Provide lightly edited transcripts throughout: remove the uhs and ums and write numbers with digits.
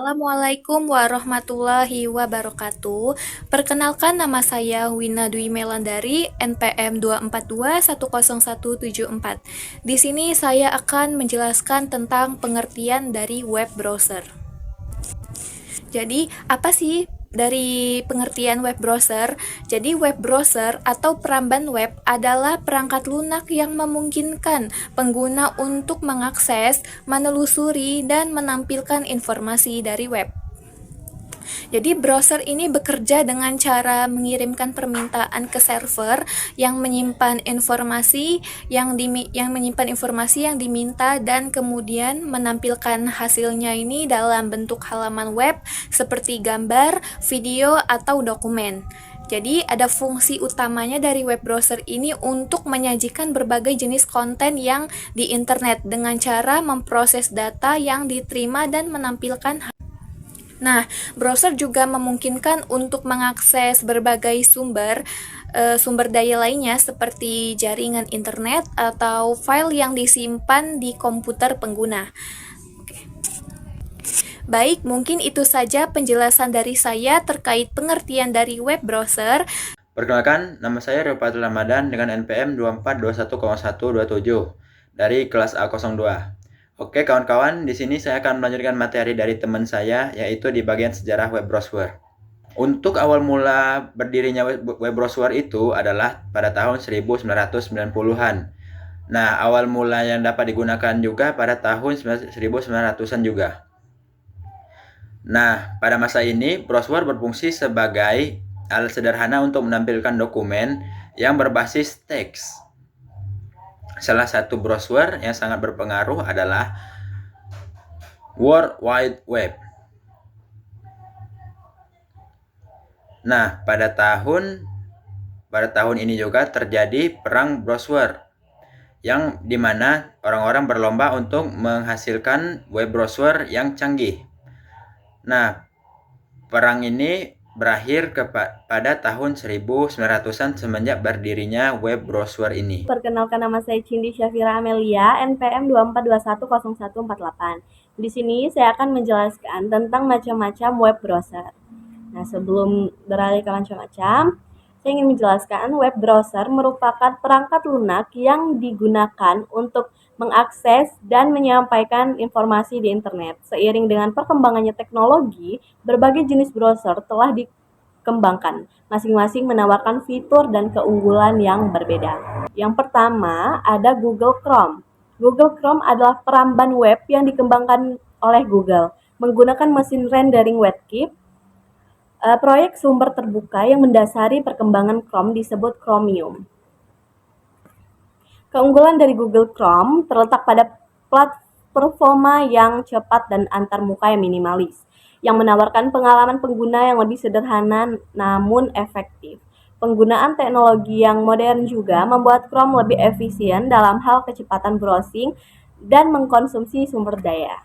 Assalamualaikum warahmatullahi wabarakatuh. Perkenalkan, nama saya Wina Dwi Melandari, NPM 242107174. Di sini saya akan menjelaskan tentang pengertian dari web browser. Jadi, apa sih dari pengertian web browser? Jadi, web browser atau peramban web adalah perangkat lunak yang memungkinkan pengguna untuk mengakses, menelusuri, dan menampilkan informasi dari web. Jadi browser ini bekerja dengan cara mengirimkan permintaan ke server yang menyimpan informasi yang diminta dan kemudian menampilkan hasilnya ini dalam bentuk halaman web seperti gambar, video, atau dokumen. Jadi ada fungsi utamanya dari web browser ini untuk menyajikan berbagai jenis konten yang di internet dengan cara memproses data yang diterima dan menampilkan. Nah, browser juga memungkinkan untuk mengakses berbagai sumber daya lainnya seperti jaringan internet atau file yang disimpan di komputer pengguna. Baik, mungkin itu saja penjelasan dari saya terkait pengertian dari web browser. Perkenalkan, nama saya Ryopatul Ramadan dengan NPM 24210127 dari kelas A02. Oke kawan-kawan, di sini saya akan melanjutkan materi dari teman saya, yaitu di bagian sejarah web browser. Untuk awal mula berdirinya web browser itu adalah pada tahun 1990-an. Nah, awal mula yang dapat digunakan juga pada tahun 1900-an juga. Nah, pada masa ini, browser berfungsi sebagai alat sederhana untuk menampilkan dokumen yang berbasis teks. Salah satu browser yang sangat berpengaruh adalah World Wide Web. Nah, pada tahun ini juga terjadi perang browser yang dimana orang-orang berlomba untuk menghasilkan web browser yang canggih. Nah, perang ini berakhir pada tahun 1900-an semenjak berdirinya web browser ini. Perkenalkan, nama saya Cindy Syafira Amelia, NPM 24210148. Di sini saya akan menjelaskan tentang macam-macam web browser. Nah, sebelum beralih ke macam-macam, saya ingin menjelaskan web browser merupakan perangkat lunak yang digunakan untuk mengakses dan menyampaikan informasi di internet. Seiring dengan perkembangannya teknologi, berbagai jenis browser telah dikembangkan, masing-masing menawarkan fitur dan keunggulan yang berbeda. Yang pertama ada Google Chrome. Google Chrome adalah peramban web yang dikembangkan oleh Google menggunakan mesin rendering WebKit. Proyek sumber terbuka yang mendasari perkembangan Chrome disebut Chromium. Keunggulan dari Google Chrome terletak pada performa yang cepat dan antarmuka yang minimalis, yang menawarkan pengalaman pengguna yang lebih sederhana namun efektif. Penggunaan teknologi yang modern juga membuat Chrome lebih efisien dalam hal kecepatan browsing dan mengkonsumsi sumber daya.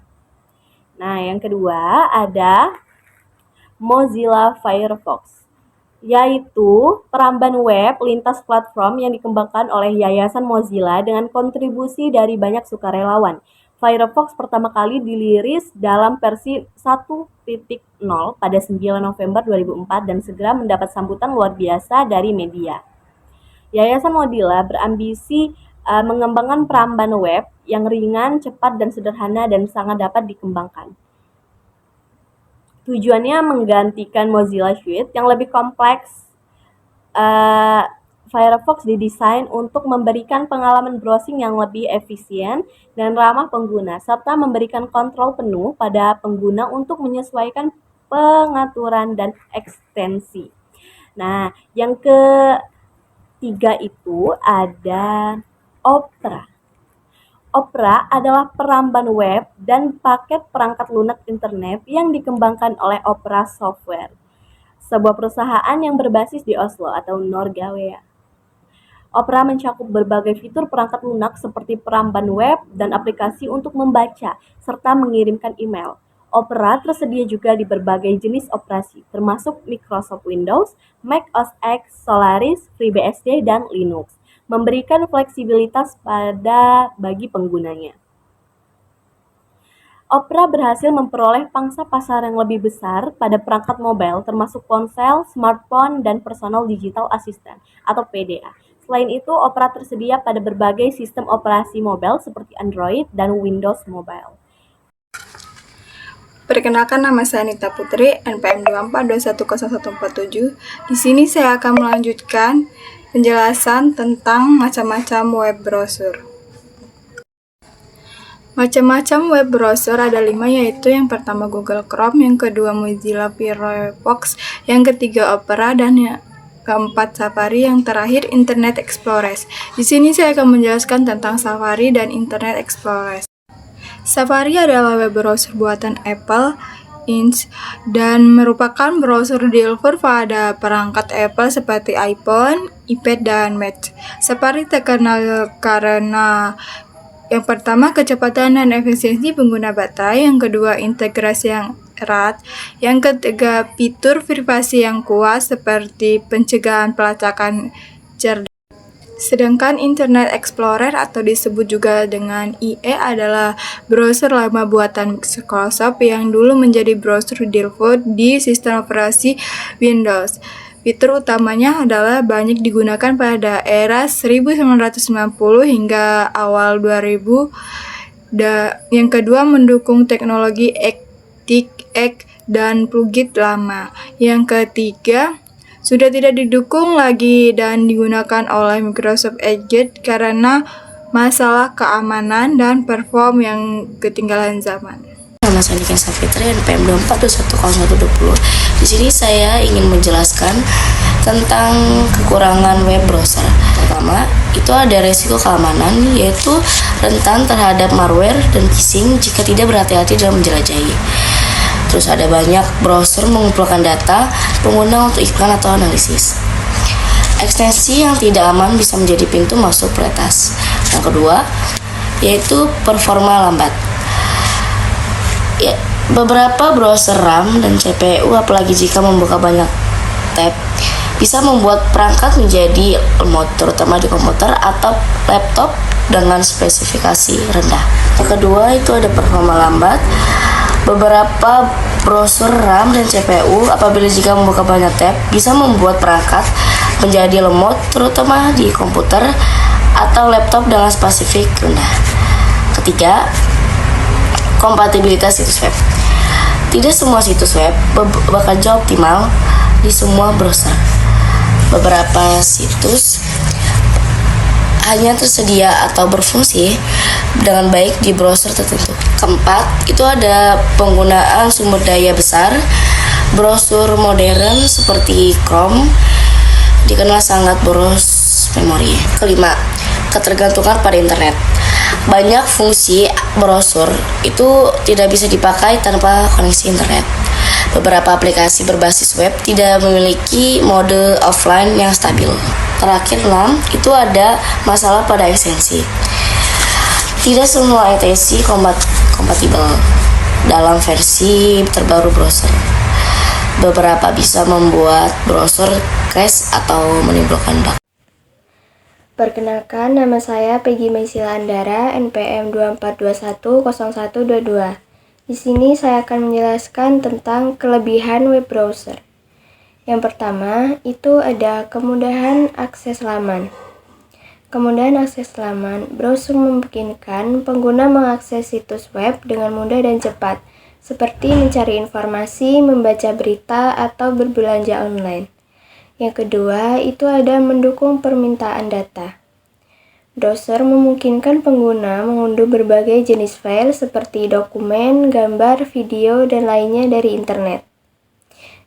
Nah, yang kedua ada Mozilla Firefox, yaitu peramban web lintas platform yang dikembangkan oleh Yayasan Mozilla dengan kontribusi dari banyak sukarelawan. Firefox pertama kali dirilis dalam versi 1.0 pada 9 November 2004 dan segera mendapat sambutan luar biasa dari media. Yayasan Mozilla berambisi mengembangkan peramban web yang ringan, cepat, dan sederhana dan sangat dapat dikembangkan. Tujuannya menggantikan Mozilla Suite yang lebih kompleks. Firefox didesain untuk memberikan pengalaman browsing yang lebih efisien dan ramah pengguna, serta memberikan kontrol penuh pada pengguna untuk menyesuaikan pengaturan dan ekstensi. Nah, yang ketiga itu ada Opera. Opera adalah peramban web dan paket perangkat lunak internet yang dikembangkan oleh Opera Software, sebuah perusahaan yang berbasis di Oslo atau Norwegia. Opera mencakup berbagai fitur perangkat lunak seperti peramban web dan aplikasi untuk membaca serta mengirimkan email. Opera tersedia juga di berbagai jenis operasi, termasuk Microsoft Windows, Mac OS X, Solaris, FreeBSD, dan Linux, memberikan fleksibilitas bagi penggunanya. Opera berhasil memperoleh pangsa pasar yang lebih besar pada perangkat mobile termasuk ponsel, smartphone, dan personal digital assistant atau PDA. Selain itu, Opera tersedia pada berbagai sistem operasi mobile seperti Android dan Windows Mobile. Perkenalkan, nama saya Anita Putri, NPM 24210147. Di sini saya akan melanjutkan penjelasan tentang macam-macam web browser. Macam-macam web browser ada 5, yaitu yang pertama Google Chrome, yang kedua Mozilla Firefox, yang ketiga Opera, dan yang keempat Safari, yang terakhir Internet Explorer. Di sini saya akan menjelaskan tentang Safari dan Internet Explorer. Safari adalah web browser buatan Apple Inc. dan merupakan browser developer pada perangkat Apple seperti iPhone, iPad, dan Mac. Safari terkenal karena yang pertama, kecepatan dan efisiensi pengguna baterai. Yang kedua, integrasi yang erat. Yang ketiga, fitur privasi yang kuat seperti pencegahan pelacakan cerdas. Sedangkan Internet Explorer atau disebut juga dengan IE adalah browser lama buatan Microsoft yang dulu menjadi browser default di sistem operasi Windows. Fitur utamanya adalah banyak digunakan pada era 1990 hingga awal 2000. Yang kedua, mendukung teknologi ActiveX dan plugin lama. Yang ketiga, sudah tidak didukung lagi dan digunakan oleh Microsoft Edge karena masalah keamanan dan perform yang ketinggalan zaman. Nama saya Niken Safitri, NPM 24210120. Di sini saya ingin menjelaskan tentang kekurangan web browser. Pertama, itu ada resiko keamanan, yaitu rentan terhadap malware dan phishing jika tidak berhati-hati dalam menjelajahi. Terus ada banyak browser mengumpulkan data pengguna untuk iklan atau analisis. Ekstensi yang tidak aman bisa menjadi pintu masuk peretas. Yang kedua, yaitu performa lambat. Ya, beberapa browser RAM dan CPU, apalagi jika membuka banyak tab, bisa membuat perangkat menjadi lemot, terutama di komputer atau laptop dengan spesifikasi rendah. Yang kedua, itu ada performa lambat. Beberapa browser RAM dan CPU, apabila jika membuka banyak tab, bisa membuat perangkat menjadi lemot, terutama di komputer atau laptop dengan spesifik rendah. Ketiga, kompatibilitas situs web. Tidak semua situs web bekerja optimal di semua browser. Beberapa situs hanya tersedia atau berfungsi dengan baik di browser tertentu. Keempat, itu ada penggunaan sumber daya besar. Browser modern seperti Chrome dikenal sangat boros memori. Kelima, ketergantungan pada internet. Banyak fungsi browser itu tidak bisa dipakai tanpa koneksi internet. Beberapa aplikasi berbasis web tidak memiliki mode offline yang stabil. Terakhir, 6, itu ada masalah pada ekstensi. Tidak semua ekstensi kompatibel dalam versi terbaru browser. Beberapa bisa membuat browser crash atau menimbulkan bug. Perkenalkan, nama saya Peggy Maisila Andara, NPM 24210122. Di sini saya akan menjelaskan tentang kelebihan web browser. Yang pertama, itu ada kemudahan akses laman. Kemudahan akses laman, browser memungkinkan pengguna mengakses situs web dengan mudah dan cepat, seperti mencari informasi, membaca berita, atau berbelanja online. Yang kedua, itu ada mendukung permintaan data. Browser memungkinkan pengguna mengunduh berbagai jenis file seperti dokumen, gambar, video, dan lainnya dari internet.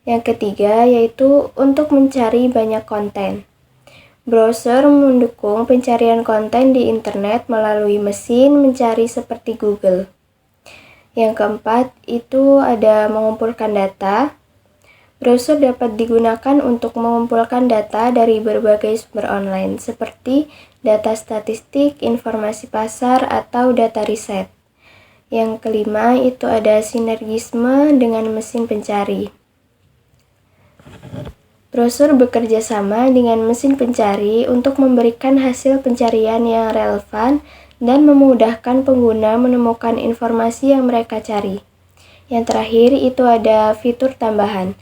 Yang ketiga, yaitu untuk mencari banyak konten. Browser mendukung pencarian konten di internet melalui mesin mencari seperti Google. Yang keempat, itu ada mengumpulkan data. Browser dapat digunakan untuk mengumpulkan data dari berbagai sumber online, seperti data statistik, informasi pasar, atau data riset. Yang kelima, itu ada sinergisme dengan mesin pencari. Browser bekerja sama dengan mesin pencari untuk memberikan hasil pencarian yang relevan dan memudahkan pengguna menemukan informasi yang mereka cari. Yang terakhir itu ada fitur tambahan.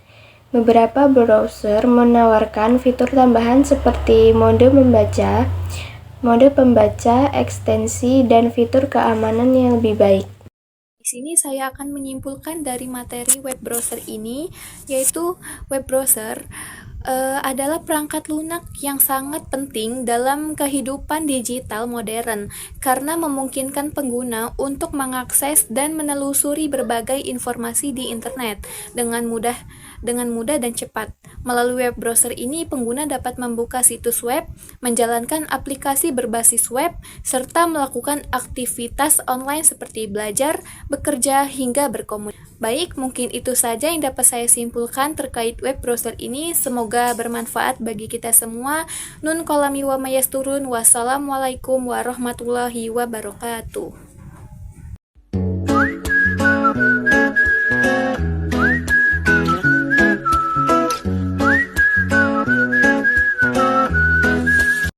Beberapa browser menawarkan fitur tambahan seperti mode pembaca, ekstensi, dan fitur keamanan yang lebih baik. Di sini saya akan menyimpulkan dari materi web browser ini, yaitu web browser adalah perangkat lunak yang sangat penting dalam kehidupan digital modern karena memungkinkan pengguna untuk mengakses dan menelusuri berbagai informasi di internet dengan mudah dan cepat. Melalui web browser ini, pengguna dapat membuka situs web, menjalankan aplikasi berbasis web, serta melakukan aktivitas online seperti belajar, bekerja, hingga berkomunikasi. Baik, mungkin itu saja yang dapat saya simpulkan terkait web browser ini. Semoga bermanfaat bagi kita semua. Nun kolami wa mayasturun. Wassalamualaikum warahmatullahi wabarakatuh.